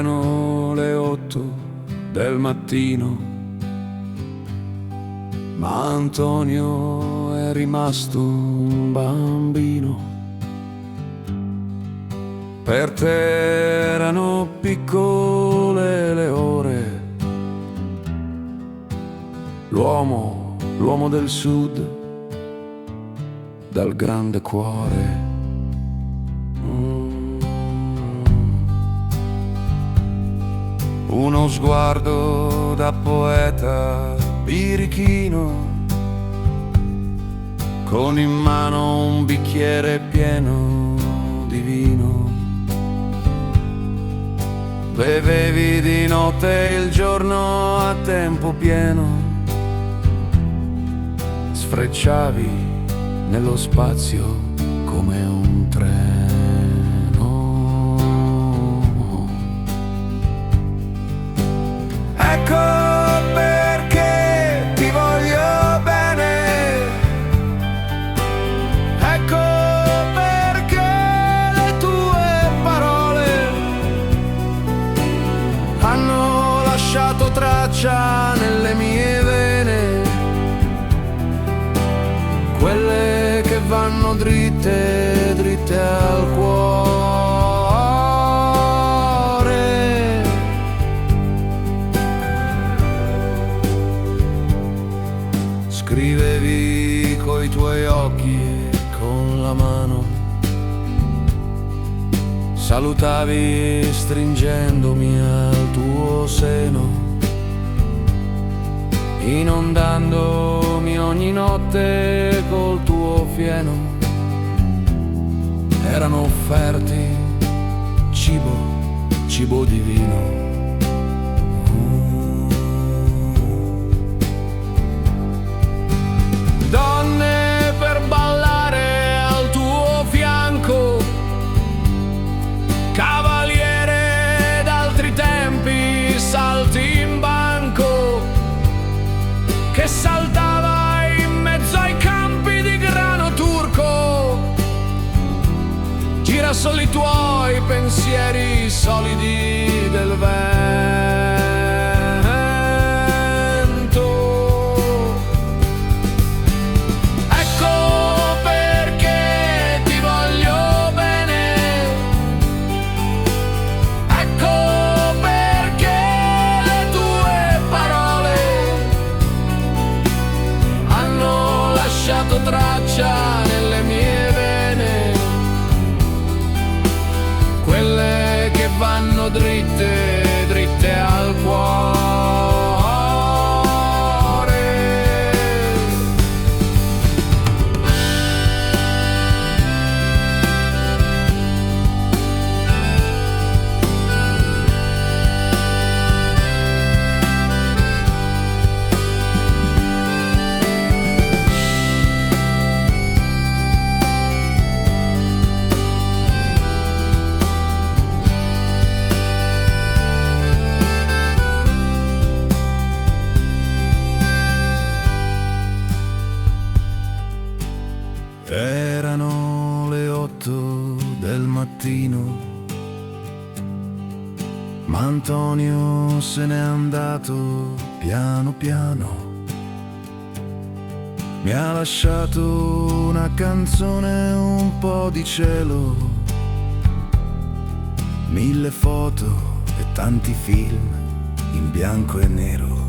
Erano le 8 del mattino, ma Antonio è rimasto un bambino. Per te erano piccole le ore, l'uomo del sud, dal grande cuore. Uno sguardo da poeta birichino, con in mano un bicchiere pieno di vino. Bevevi di notte il giorno a tempo pieno, sfrecciavi nello spazio come un treno. Ecco perché ti voglio bene, ecco perché le tue parole hanno lasciato traccia nelle mie vene, quelle che vanno dritte, dritte al cuore. Scrivevi coi tuoi occhi e con la mano, salutavi stringendomi al tuo seno, inondandomi ogni notte col tuo fieno. Erano offerte cibo divino. Donne per ballare al tuo fianco, cavaliere d'altri tempi, salti in banco, che saltava in mezzo ai campi di grano turco. Girasoli tuoi pensieri solidi del vento. Ecco perché ti voglio bene, ecco perché le tue parole hanno lasciato traccia nelle mie vene, quelle che vanno dritte, dritte al cuore. Erano le 8 del mattino, ma Antonio se n'è andato piano piano. Mi ha lasciato una canzone, un po' di cielo, 1000 foto e tanti film in bianco e nero.